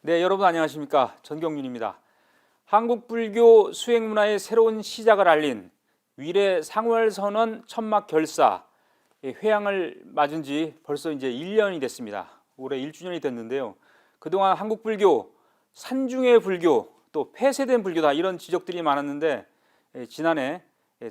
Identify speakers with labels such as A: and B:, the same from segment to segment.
A: 네, 여러분 안녕하십니까? 전경윤입니다. 한국 불교 수행 문화의 새로운 시작을 알린 위례 상월선언 천막 결사 회향을 맞은 지 벌써 이제 1년이 됐습니다. 올해 1주년이 됐는데요. 그동안 한국 불교, 산중의 불교, 또 폐쇄된 불교다 이런 지적들이 많았는데 지난해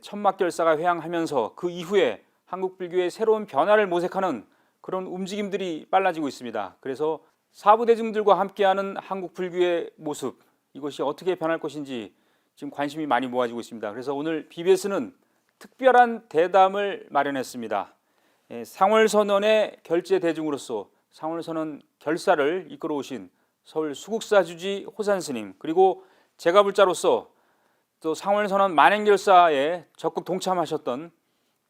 A: 천막 결사가 회향하면서 그 이후에 한국 불교의 새로운 변화를 모색하는 그런 움직임들이 빨라지고 있습니다. 그래서 사부 대중들과 함께하는 한국 불교의 모습, 이것이 어떻게 변할 것인지 지금 관심이 많이 모아지고 있습니다. 그래서 오늘 BBS는 특별한 대담을 마련했습니다. 상월선언의 결제 대중으로서 상월선언 결사를 이끌어 오신 서울 수국사주지 호산 스님, 그리고 제가불자로서 또 상월선언 만행결사에 적극 동참하셨던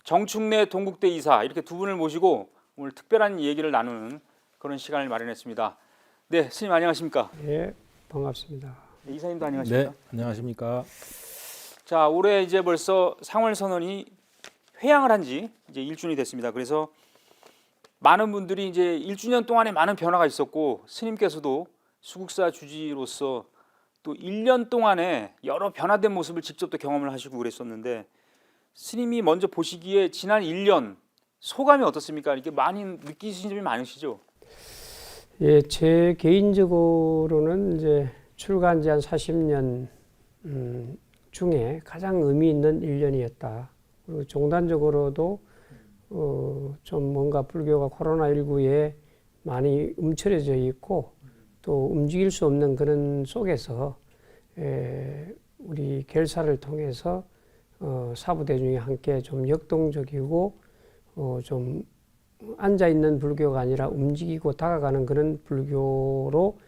A: 정충래 동국대 이사, 이렇게 두 분을 모시고 오늘 특별한 얘기를 나누는 그런 시간을 마련했습니다. 네, 스님 안녕하십니까?
B: 네, 반갑습니다.
A: 네, 이사님도 안녕하십니까?
C: 네, 안녕하십니까?
A: 자, 올해 이제 벌써 상월선언이 회향을 한 지 이제 1주년이 됐습니다. 그래서 많은 분들이 이제 1주년 동안에 많은 변화가 있었고 스님께서도 수국사 주지로서 또 1년 동안에 여러 변화된 모습을 직접 또 경험을 하시고 그랬었는데 스님이 먼저 보시기에 지난 1년 소감이 어떻습니까? 이렇게 많이 느끼신 점이 많으시죠?
B: 예, 제 개인적으로는 이제 출가한 지 한 40년 중에 가장 의미 있는 1년이었다. 그리고 종단적으로도 좀 뭔가 불교가 코로나19에 많이 움츠려져 있고 또 움직일 수 없는 그런 속에서 우리 결사를 통해서 사부대중이 함께 좀 역동적이고 좀 앉아있는 불교가 아니라 움직이고 다가가는 그런 불교로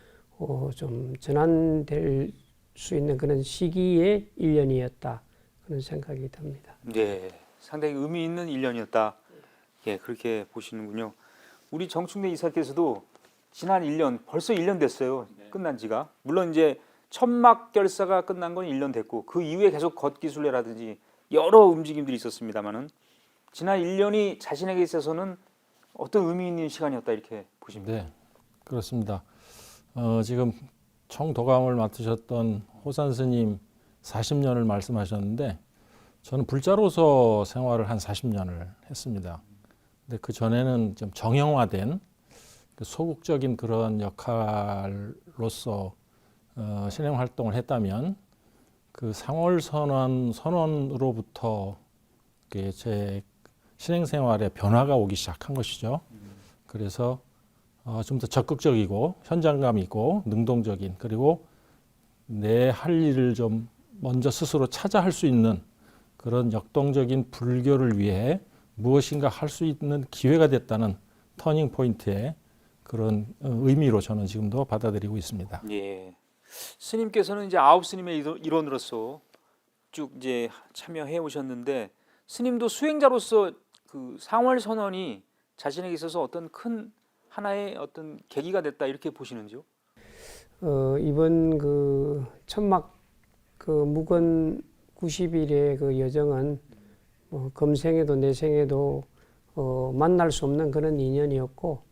B: 좀 전환될 수 있는 그런 시기의 1년이었다. 그런 생각이 듭니다.
A: 네, 상당히 의미 있는 1년이었다. 예, 그렇게 보시는군요. 우리 정충래 이사께서도 지난 1년, 벌써 1년 됐어요. 끝난 지가. 물론 이제 천막 결사가 끝난 건 1년 됐고 그 이후에 계속 걷기술래라든지 여러 움직임들이 있었습니다만은 지난 1년이 자신에게 있어서는 어떤 의미 있는 시간이었다 이렇게 보십니까?
C: 네, 그렇습니다. 지금 총도감을 맡으셨던 호산 스님 40년을 말씀하셨는데 저는 불자로서 생활을 한 40년을 했습니다. 근데 그 전에는 좀 정형화된 소극적인 그런 역할로서 신행 활동을 했다면 그 상월선언 선언으로부터 제 신행 생활에 변화가 오기 시작한 것이죠. 그래서 좀 더 적극적이고 현장감 있고 능동적인, 그리고 내 할 일을 좀 먼저 스스로 찾아 할 수 있는 그런 역동적인 불교를 위해 무엇인가 할 수 있는 기회가 됐다는 터닝 포인트의 그런 의미로 저는 지금도 받아들이고 있습니다.
A: 예. 스님께서는 이제 아홉 스님의 일원으로서 쭉 이제 참여해 오셨는데 스님도 수행자로서 그 상월 선언이 자신에게 있어서 어떤 큰 하나의 어떤 계기가 됐다 이렇게 보시는지요?
B: 이번 그 천막 그 묵은 90일의 그 여정은 금생에도 내생에도 만날 수 없는 그런 인연이었고,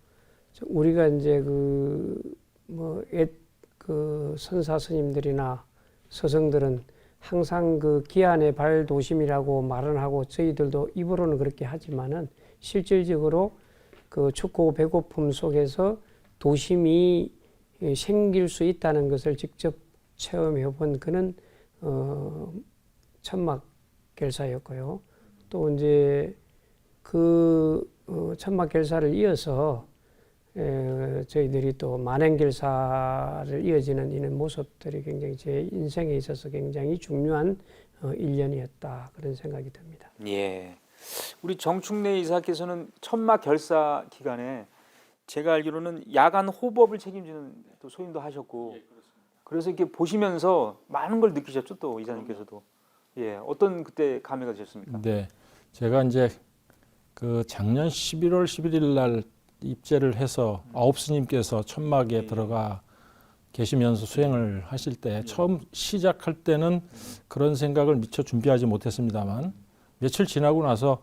B: 우리가 이제 그 선사 스님들이나 서성들은 항상 그 기안의 발도심이라고 말은 하고 저희들도 입으로는 그렇게 하지만은 실질적으로 그 춥고 배고픔 속에서 도심이 생길 수 있다는 것을 직접 체험해 본 그런 천막 결사였고요. 또 이제 그 천막 결사를 이어서 저희들이 또 만행결사를 이어지는 이런 모습들이 굉장히 제 인생에 있어서 굉장히 중요한 1년이었다 그런 생각이 듭니다.
A: 예. 우리 정충래 이사께서는 천막 결사 기간에 제가 알기로는 야간 호법을 책임지는 또 소임도 하셨고, 그래서 이렇게 보시면서 많은 걸 느끼셨죠, 또 이사님께서도. 예, 어떤 그때 감회가 되셨습니까?
C: 네, 제가 이제 그 작년 11월 11일 날 입제를 해서 아홉 스님께서 천막에 들어가 계시면서 수행을 하실 때 처음 시작할 때는 그런 생각을 미처 준비하지 못했습니다만 며칠 지나고 나서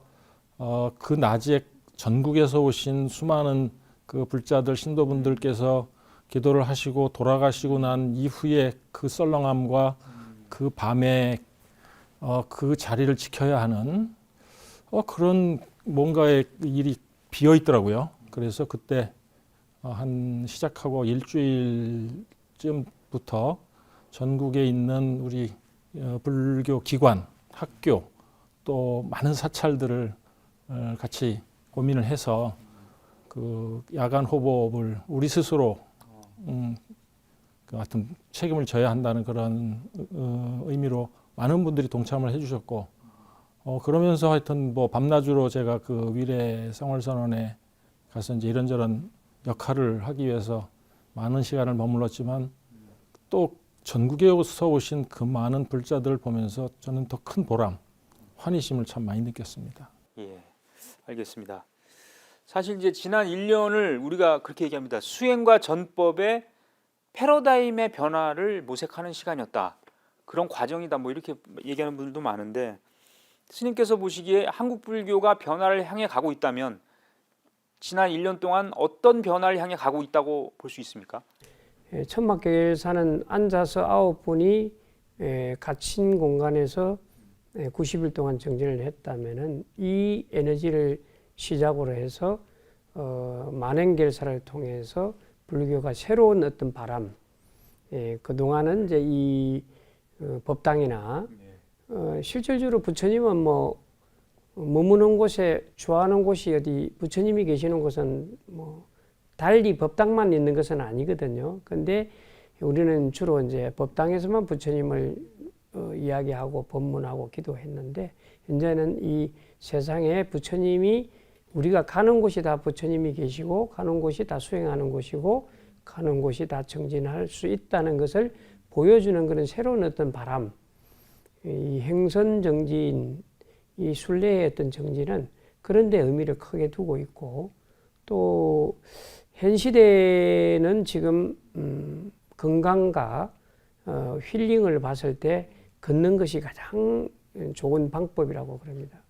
C: 그 낮에 전국에서 오신 수많은 그 불자들 신도분들께서 기도를 하시고 돌아가시고 난 이후에 그 썰렁함과 그 밤에 그 자리를 지켜야 하는 그런 뭔가의 일이 비어 있더라고요. 그래서 그때 한 시작하고 일주일쯤부터 전국에 있는 우리 불교 기관, 학교 또 많은 사찰들을 같이 고민을 해서 그 야간 호법을 우리 스스로 그 같은 책임을 져야 한다는 그런 의미로 많은 분들이 동참을 해주셨고 그러면서 하여튼 뭐 밤낮으로 제가 그 위례 성월선언에 가서 이제 이런저런 역할을 하기 위해서 많은 시간을 머물렀지만 또 전국에서 오신 그 많은 불자들을 보면서 저는 더 큰 보람, 환희심을 참 많이 느꼈습니다.
A: 예, 알겠습니다. 사실 이제 지난 1년을 우리가 그렇게 얘기합니다. 수행과 전법의 패러다임의 변화를 모색하는 시간이었다. 그런 과정이다. 뭐 이렇게 얘기하는 분들도 많은데 스님께서 보시기에 한국 불교가 변화를 향해 가고 있다면 지난 1년 동안 어떤 변화를 향해 가고 있다고 볼 수 있습니까?
B: 천막결사는 앉아서 9분이 갇힌 공간에서 90일 동안 정진을 했다면은 이 에너지를 시작으로 해서 만행결사를 통해서 불교가 새로운 어떤 바람, 그동안은 이제 이 법당이나 실질적으로 부처님은 뭐 머무는 곳에 좋아하는 곳이 어디 부처님이 계시는 곳은 뭐 달리 법당만 있는 것은 아니거든요. 근데 우리는 주로 이제 법당에서만 부처님을 이야기하고 법문하고 기도했는데 현재는 이 세상에 부처님이 우리가 가는 곳이 다 부처님이 계시고 가는 곳이 다 수행하는 곳이고 가는 곳이 다 정진할 수 있다는 것을 보여주는 그런 새로운 어떤 바람, 이 행선정진, 이 순례의 어떤 정진은 그런 데 의미를 크게 두고 있고 또 현 시대는 지금 건강과 힐링을 봤을 때 걷는 것이 가장 좋은 방법이라고 그럽니다.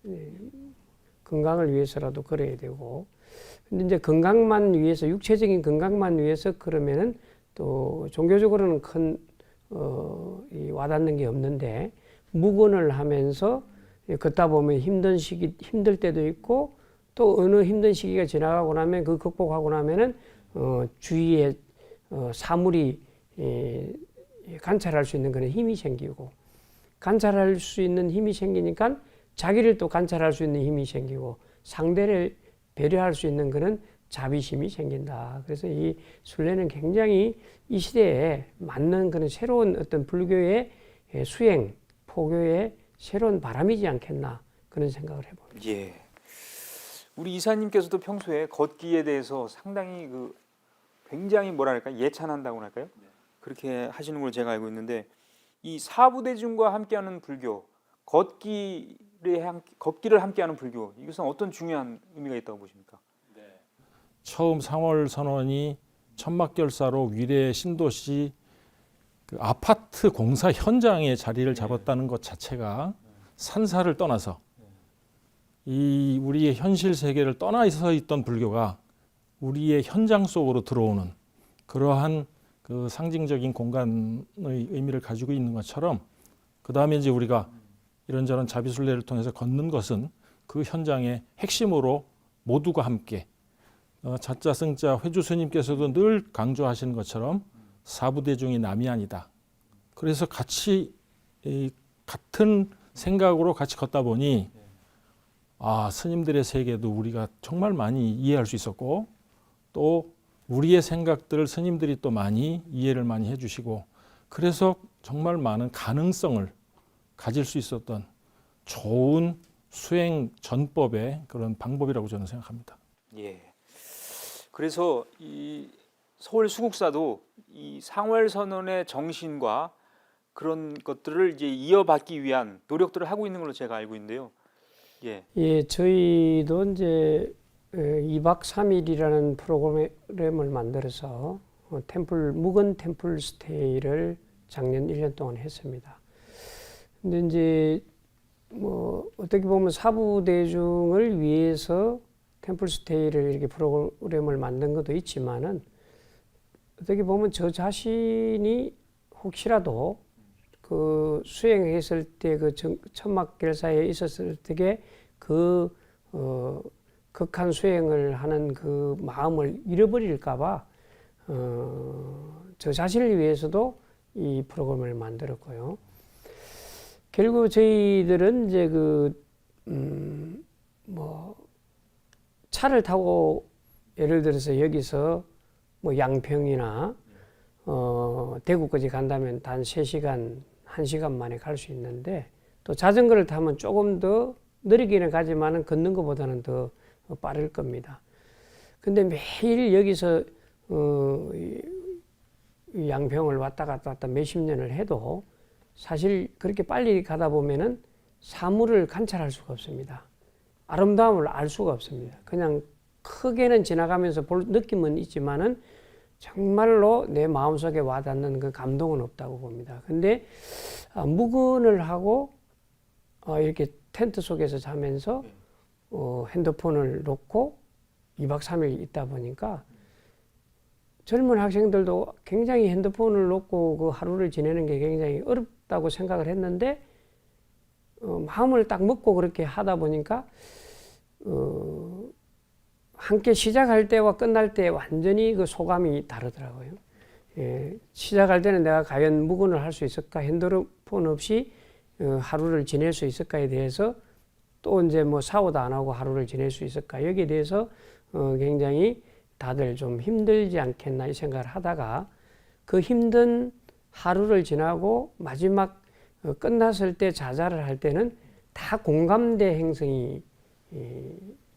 B: 건강을 위해서라도 걸어야 되고 근데 이제 건강만 위해서 육체적인 건강만 위해서 그러면은 또 종교적으로는 큰 와닿는 게 없는데 묵언을 하면서 걷다 보면 힘들 때도 있고 또 어느 힘든 시기가 지나가고 나면 그 극복하고 나면은 주위에 사물이 관찰할 수 있는 그런 힘이 생기고 관찰할 수 있는 힘이 생기니까 자기를 또 관찰할 수 있는 힘이 생기고 상대를 배려할 수 있는 그런 자비심이 생긴다. 그래서 이 순례는 굉장히 이 시대에 맞는 그런 새로운 어떤 불교의 수행, 포교의 새로운 바람이지 않겠나 그런 생각을 해봅니다.
A: 예. 우리 이사님께서도 평소에 걷기에 대해서 상당히 굉장히 뭐랄까 예찬한다고 할까요? 그렇게 하시는 걸 제가 알고 있는데 이 사부대중과 함께하는 불교, 걷기를 함께하는 불교 이것은 어떤 중요한 의미가 있다고 보십니까?
C: 처음 상월선언이 천막결사로 위례 신도시 그 아파트 공사 현장에 자리를 잡았다는 것 자체가 산사를 떠나서 이 우리의 현실 세계를 떠나서 있던 불교가 우리의 현장 속으로 들어오는 그러한 그 상징적인 공간의 의미를 가지고 있는 것처럼 그 다음에 이제 우리가 이런저런 자비순례를 통해서 걷는 것은 그 현장의 핵심으로 모두가 함께 자자 승자 회주 스님께서도 늘 강조하시는 것처럼 사부대중이 남이 아니다. 그래서 같이 같은 생각으로 같이 걷다 보니 스님들의 세계도 우리가 정말 많이 이해할 수 있었고 또 우리의 생각들을 스님들이 또 많이 이해를 많이 해주시고 그래서 정말 많은 가능성을 가질 수 있었던 좋은 수행 전법의 그런 방법이라고 저는 생각합니다.
A: 예. 그래서 이 서울 수국사도 이 상월선언의 정신과 그런 것들을 이제 이어받기 위한 노력들을 하고 있는 걸로 제가 알고 있는데요.
B: 예, 저희도 이제 2박 3일이라는 프로그램을 만들어서 묵은 템플 스테이를 작년 1년 동안 했습니다. 근데 이제 뭐 어떻게 보면 사부 대중을 위해서 템플 스테이를 이렇게 프로그램을 만든 것도 있지만은 어떻게 보면 저 자신이 혹시라도 그 수행했을 때 그 천막결사에 있었을 때에 그 극한 수행을 하는 그 마음을 잃어버릴까봐 저 자신을 위해서도 이 프로그램을 만들었고요. 결국 저희들은 이제 뭐 차를 타고 예를 들어서 여기서 뭐 양평이나 대구까지 간다면 단 3시간, 1시간 만에 갈 수 있는데 또 자전거를 타면 조금 더 느리기는 가지만은 걷는 것보다는 더 빠를 겁니다. 근데 매일 여기서 이 양평을 왔다 갔다 몇십 년을 해도 사실 그렇게 빨리 가다 보면은 사물을 관찰할 수가 없습니다. 아름다움을 알 수가 없습니다. 그냥 크게는 지나가면서 볼 느낌은 있지만은 정말로 내 마음속에 와닿는 그 감동은 없다고 봅니다. 근데 묵은을 하고 이렇게 텐트 속에서 자면서 핸드폰을 놓고 2박 3일 있다 보니까 젊은 학생들도 굉장히 핸드폰을 놓고 그 하루를 지내는 게 굉장히 어렵다고 생각을 했는데 마음을 딱 먹고 그렇게 하다 보니까 함께 시작할 때와 끝날 때 완전히 그 소감이 다르더라고요. 예, 시작할 때는 내가 과연 묵은을 할 수 있을까, 핸드폰 없이 하루를 지낼 수 있을까에 대해서 또 이제 뭐 샤워도 안 하고 하루를 지낼 수 있을까 여기에 대해서 굉장히 다들 좀 힘들지 않겠나 이 생각을 하다가 그 힘든 하루를 지나고 마지막 끝났을 때 자자를 할 때는 다 공감대 형성이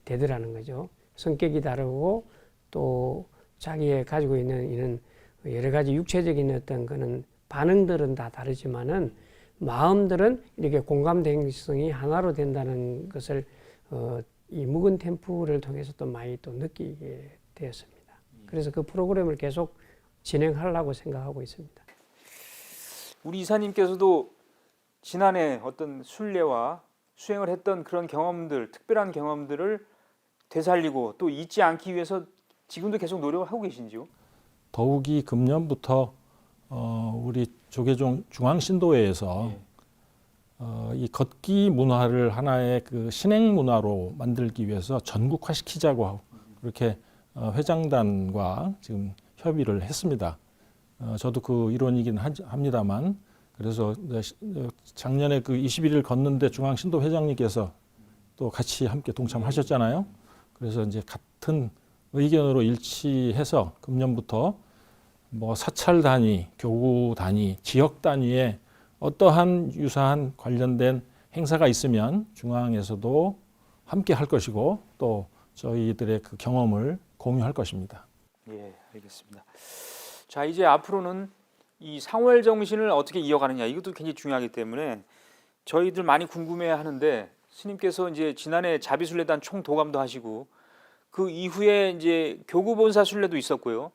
B: 되더라는 거죠. 성격이 다르고 또 자기의 가지고 있는 이런 여러 가지 육체적인 어떤 그런 반응들은 다 다르지만은 마음들은 이렇게 공감대 형성이 하나로 된다는 것을 이 묵은 템플을 통해서 또 많이 또 느끼게 되었습니다. 그래서 그 프로그램을 계속 진행하려고 생각하고 있습니다.
A: 우리 이사님께서도 지난해 어떤 순례와 수행을 했던 그런 경험들, 특별한 경험들을 되살리고 또 잊지 않기 위해서 지금도 계속 노력을 하고 계신지요?
C: 더욱이 금년부터 우리 조계종 중앙신도회에서 이 걷기 문화를 하나의 그 신행 문화로 만들기 위해서 전국화시키자고 하고 그렇게 회장단과 지금 협의를 했습니다. 저도 그 일원이긴 합니다만 그래서 작년에 그 21일 걷는데 중앙신도 회장님께서 또 같이 함께 동참하셨잖아요. 그래서 이제 같은 의견으로 일치해서 금년부터 뭐 사찰 단위, 교구 단위, 지역 단위에 어떠한 유사한 관련된 행사가 있으면 중앙에서도 함께 할 것이고 또 저희들의 그 경험을 공유할 것입니다.
A: 예, 알겠습니다. 자, 이제 앞으로는 이 상월 정신을 어떻게 이어가느냐 이것도 굉장히 중요하기 때문에 저희들 많이 궁금해하는데 스님께서 이제 지난해 자비순례단 총도감도 하시고 그 이후에 이제 교구본사 순례도 있었고요.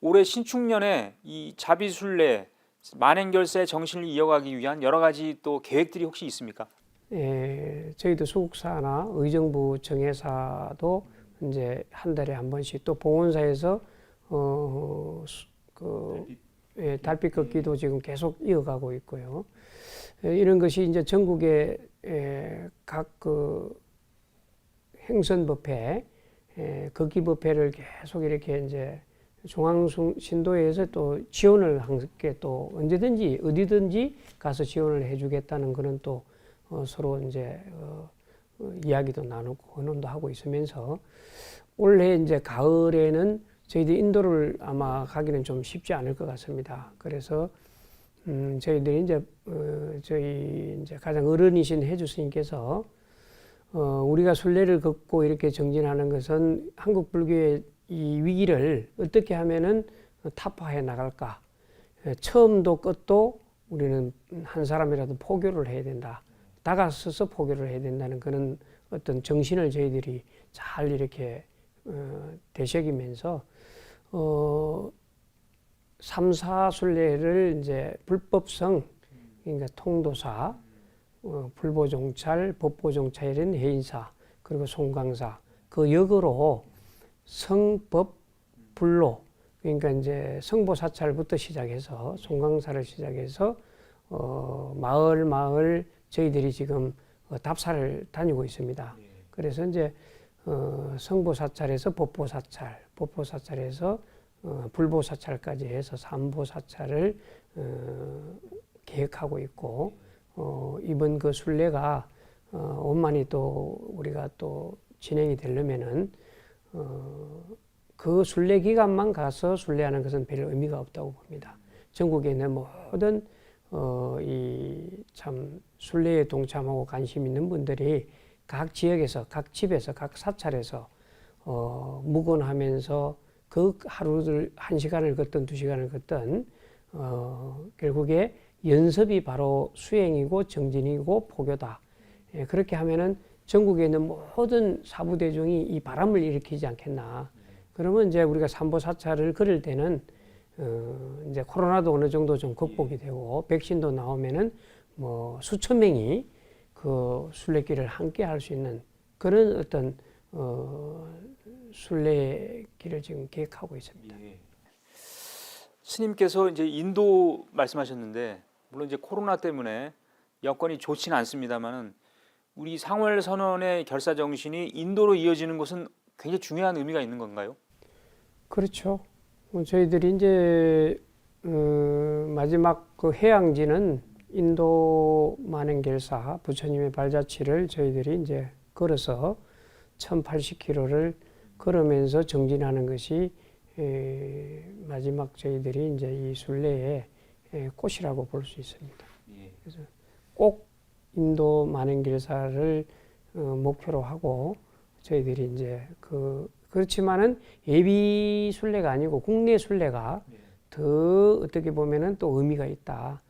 A: 올해 신축년에 이 자비순례 만행결사의 정신을 이어가기 위한 여러 가지 또 계획들이 혹시 있습니까?
B: 예, 저희도 수국사나 의정부 정회사도 이제 한 달에 한 번씩 또 봉원사에서 달빛 걷기도 지금 계속 이어가고 있고요. 이런 것이 이제 전국의 각 그 행선법회, 걷기법회를 계속 이렇게 이제 중앙신도에서 또 지원을 함께 또 언제든지 어디든지 가서 지원을 해주겠다는 그런 또 서로 이제 이야기도 나누고 의논도 하고 있으면서 올해 이제 가을에는 저희들이 인도를 아마 가기는 좀 쉽지 않을 것 같습니다. 그래서 저희들이 이제 저희 이제 가장 어른이신 해주 스님께서 우리가 순례를 걷고 이렇게 정진하는 것은 한국 불교의 이 위기를 어떻게 하면은 타파해 나갈까? 처음도 끝도 우리는 한 사람이라도 포교를 해야 된다. 다가서서 포교를 해야 된다는 그런 어떤 정신을 저희들이 잘 이렇게 되새기면서 3, 4순례를 이제 불법성, 그러니까 통도사, 불보종찰, 법보종찰인 해인사, 그리고 송강사 그 역으로 성법, 불로 그러니까 이제 성보 사찰부터 시작해서 송강사를 시작해서 마을 저희들이 지금 답사를 다니고 있습니다. 그래서 이제 성보 사찰에서 법보 사찰, 법보 사찰에서 불보 사찰까지 해서 삼보 사찰을 계획하고 있고 이번 그 순례가 원만히 또 우리가 또 진행이 되려면은 그 순례 기간만 가서 순례하는 것은 별 의미가 없다고 봅니다. 전국에 있는 모든 이 참 순례에 동참하고 관심 있는 분들이 각 지역에서, 각 집에서, 각 사찰에서 묵언하면서 그 하루를 1시간을 걷든 2시간을 걷든 결국에 연습이 바로 수행이고 정진이고 포교다. 예, 그렇게 하면은 전국에 있는 모든 사부대중이 이 바람을 일으키지 않겠나. 그러면 이제 우리가 삼보사찰을 걸을 때는 이제 코로나도 어느 정도 좀 극복이 되고 백신도 나오면은 뭐 수천 명이 그 순례길을 함께 할 수 있는 그런 어떤 순례길을 지금 계획하고 있습니다.
A: 예. 스님께서 이제 인도 말씀하셨는데 물론 이제 코로나 때문에 여건이 좋지는 않습니다만은 우리 상월 선언의 결사 정신이 인도로 이어지는 것은 굉장히 중요한 의미가 있는 건가요?
B: 그렇죠. 저희들이 이제 마지막 그 해양지는 인도 만행결사 부처님의 발자취를 저희들이 이제 걸어서 1080km를 걸으면서 정진하는 것이 마지막 저희들이 이제 이 순례의 꽃이라고 볼 수 있습니다. 그래서 꼭 인도 만행결사를 목표로 하고 저희들이 이제 그렇지만은 예비 순례가 아니고 국내 순례가 더 어떻게 보면은 또 의미가 있다.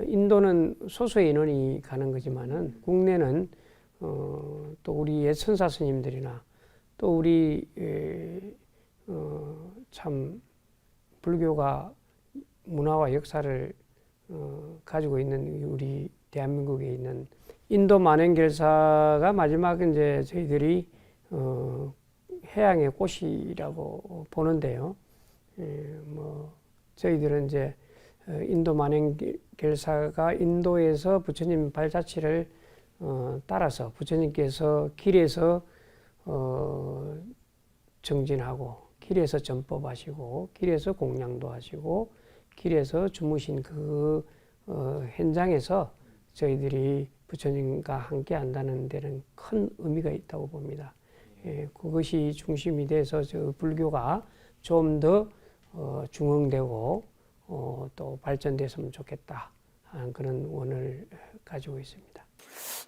B: 인도는 소수의 인원이 가는 거지만은 국내는 또 우리 옛 선사 스님들이나 또 우리 참 불교가 문화와 역사를 가지고 있는 우리 대한민국에 있는 인도 만행결사가 마지막 이제 저희들이 해양의 꽃이라고 보는데요. 뭐 저희들은 이제 인도 만행결사가 인도에서 부처님 발자취를 따라서 부처님께서 길에서 정진하고 길에서 전법하시고 길에서 공양도 하시고 길에서 주무신 그 현장에서 저희들이 부처님과 함께 한다는 데는 큰 의미가 있다고 봅니다. 그것이 중심이 돼서 저 불교가 좀 더 중흥되고 또 발전됐으면 좋겠다 하는 그런 원을 가지고 있습니다.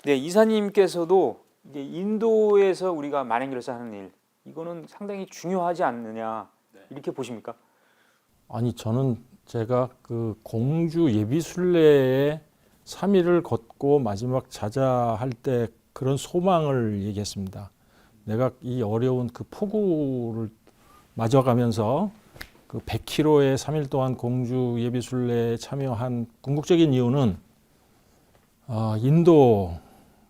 A: 네, 이사님께서도 이제 인도에서 우리가 만행결사 하는 일 이거는 상당히 중요하지 않느냐 이렇게 보십니까?
C: 아니 저는 제가 그 공주 예비순례에 3일을 걷고 마지막 자자할 때 그런 소망을 얘기했습니다. 내가 이 어려운 그 폭우를 맞아가면서 그 100km의 3일 동안 공주 예비순례에 참여한 궁극적인 이유는 인도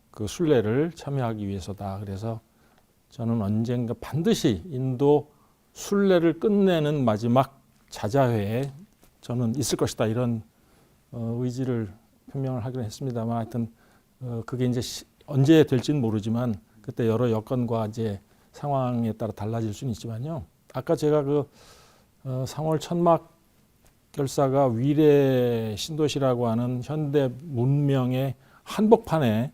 C: 그 순례를 참여하기 위해서다. 그래서 저는 언젠가 반드시 인도 순례를 끝내는 마지막 자자회에 저는 있을 것이다. 이런 의지를 표명을 하기로 했습니다만 하여튼 그게 이제 언제 될지는 모르지만 그때 여러 여건과 이제 상황에 따라 달라질 수는 있지만요. 아까 제가 그 상월 천막 결사가 위례 신도시라고 하는 현대 문명의 한복판에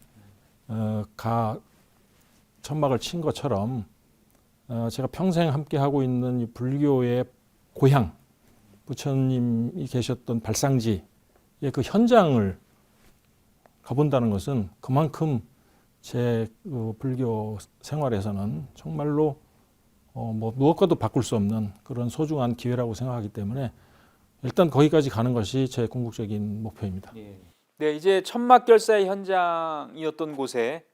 C: 천막을 친 것처럼 제가 평생 함께 하고 있는 이 불교의 고향 부처님이 계셨던 발상지의 그 현장을 가본다는 것은 그만큼 제 불교 생활에서는 정말로 뭐 무엇과도 바꿀 수 없는 그런 소중한 기회라고 생각하기 때문에 일단 거기까지 가는 것이 제 궁극적인 목표입니다.
A: 네, 이제 천막결사의 현장이었던 곳에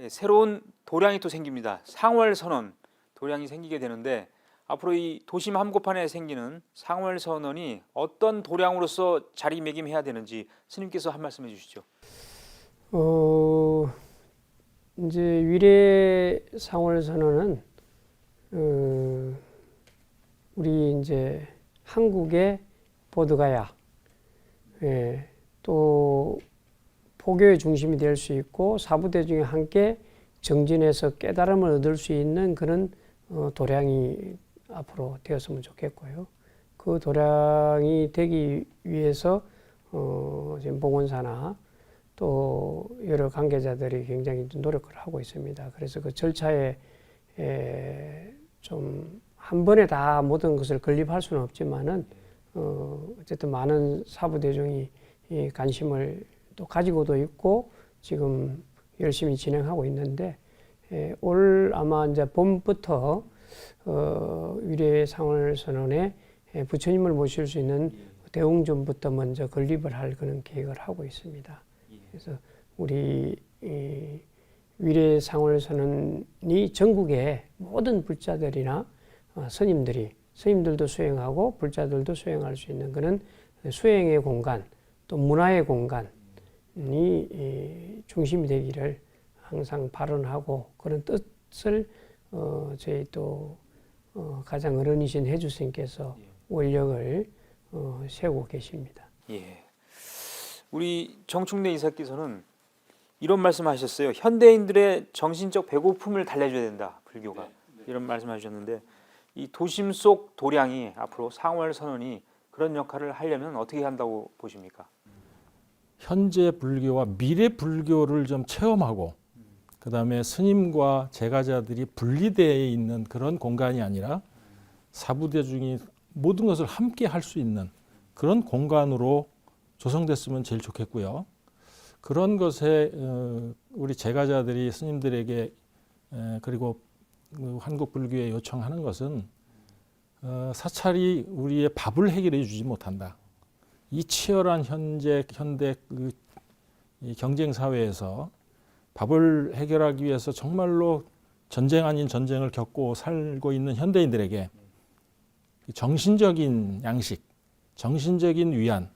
A: 새로운 도량이 또 생깁니다. 상월선언 도량이 생기게 되는데 앞으로 이 도심 한복판에 생기는 상월선언이 어떤 도량으로서 자리매김해야 되는지 스님께서 한 말씀 해주시죠.
B: 이제 위례 상월선언은 우리 이제 한국의 보드가야, 또 포교의 중심이 될 수 있고 사부대중이 함께 정진해서 깨달음을 얻을 수 있는 그런 도량이 앞으로 되었으면 좋겠고요. 그 도량이 되기 위해서 지금 봉헌사나 또 여러 관계자들이 굉장히 노력을 하고 있습니다. 그래서 그 절차에 좀 한 번에 다 모든 것을 건립할 수는 없지만은 어쨌든 많은 사부 대중이 이 관심을 또 가지고도 있고 지금 열심히 진행하고 있는데 올 아마 이제 봄부터 위례상월 선언에 부처님을 모실 수 있는 대웅전부터 먼저 건립을 할 그런 계획을 하고 있습니다. 그래서 우리 위례상월 선언이 전국의 모든 불자들이나 스님들도 수행하고 불자들도 수행할 수 있는 그런 수행의 공간, 또 문화의 공간이 중심이 되기를 항상 발언하고 그런 뜻을 저희 또 가장 어른이신 해주 스님께서 원력을 세우고 계십니다.
A: 예. 우리 정충래 이사께서는 이런 말씀하셨어요. 현대인들의 정신적 배고픔을 달래줘야 된다. 불교가 이런 말씀하셨는데 이 도심 속 도량이 앞으로 상월 선언이 그런 역할을 하려면 어떻게 한다고 보십니까?
C: 현재 불교와 미래 불교를 좀 체험하고 그 다음에 스님과 제가자들이 분리되어 있는 그런 공간이 아니라 사부대중이 모든 것을 함께 할 수 있는 그런 공간으로 조성됐으면 제일 좋겠고요. 그런 것에 우리 제가자들이 스님들에게 그리고 한국 불교에 요청하는 것은 사찰이 우리의 밥을 해결해 주지 못한다. 이 치열한 현대 이 경쟁 사회에서 밥을 해결하기 위해서 정말로 전쟁 아닌 전쟁을 겪고 살고 있는 현대인들에게 정신적인 양식, 정신적인 위안,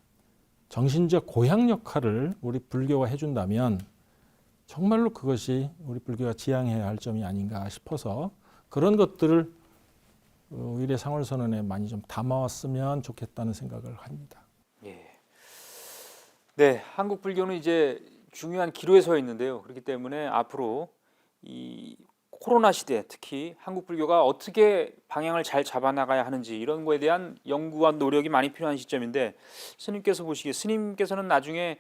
C: 정신적 고향 역할을 우리 불교가 해준다면 정말로 그것이 우리 불교가 지향해야 할 점이 아닌가 싶어서 그런 것들을 위례 상월선언에 많이 좀 담아왔으면 좋겠다는 생각을 합니다.
A: 예. 네, 한국 불교는 이제 중요한 기로에 서 있는데요. 그렇기 때문에 앞으로 이 코로나 시대 특히 한국 불교가 어떻게 방향을 잘 잡아나가야 하는지 이런 거에 대한 연구와 노력이 많이 필요한 시점인데 스님께서 보시기에 스님께서는 나중에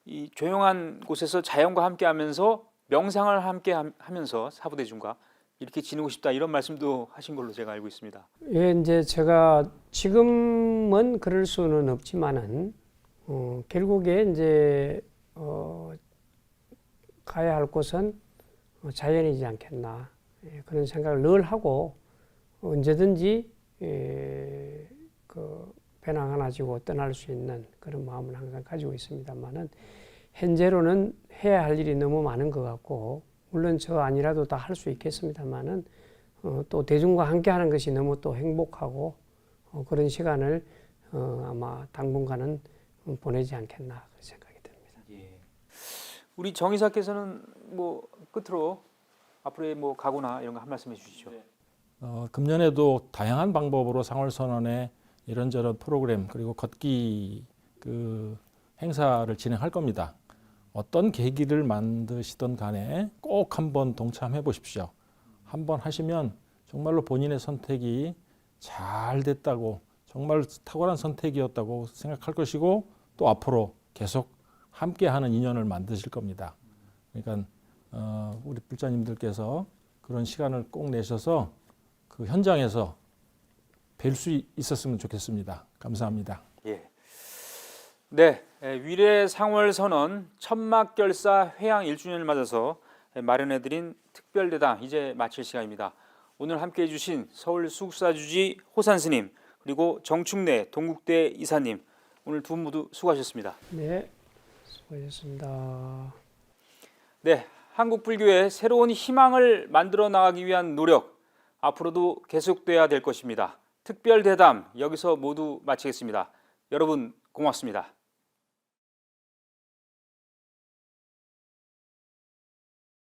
A: 이 조용한 곳에서 자연과 함께하면서 명상을 함께 하면서 사부대중과 이렇게 지내고 싶다 이런 말씀도 하신 걸로 제가 알고 있습니다.
B: 예, 이제 제가 지금은 그럴 수는 없지만은 결국에 이제 가야 할 곳은 자연이지 않겠나 그런 생각을 늘 하고 언제든지 그 배낭 하나 지고 떠날 수 있는 그런 마음을 항상 가지고 있습니다만은 현재로는 해야 할 일이 너무 많은 것 같고 물론 저 아니라도 다 할 수 있겠습니다만은 또 대중과 함께하는 것이 너무 또 행복하고 그런 시간을 아마 당분간은 보내지 않겠나 그런 생각이 듭니다.
A: 예. 우리 정 이사께서는 뭐 끝으로 앞으로의 뭐 각오나 이런 거 한 말씀 해주시죠.
C: 금년에도 다양한 방법으로 상월선언에 이런저런 프로그램 그리고 걷기 그 행사를 진행할 겁니다. 어떤 계기를 만드시던 간에 꼭 한번 동참해 보십시오. 한번 하시면 정말로 본인의 선택이 잘 됐다고 정말 탁월한 선택이었다고 생각할 것이고 또 앞으로 계속 함께하는 인연을 만드실 겁니다. 그러니까 우리 불자님들께서 그런 시간을 꼭 내셔서 그 현장에서 뵐 수 있었으면 좋겠습니다. 감사합니다.
A: 예. 네, 위례 상월 선언 천막결사 회향 1주년을 맞아서 마련해드린 특별대담 이제 마칠 시간입니다. 오늘 함께해 주신 서울 수국사주지 호산 스님 그리고 정충래 동국대 이사님 오늘 두 분 모두 수고하셨습니다.
B: 네, 수고하셨습니다.
A: 네, 한국 불교의 새로운 희망을 만들어 나가기 위한 노력 앞으로도 계속돼야 될 것입니다. 특별대담 여기서 모두 마치겠습니다. 여러분 고맙습니다.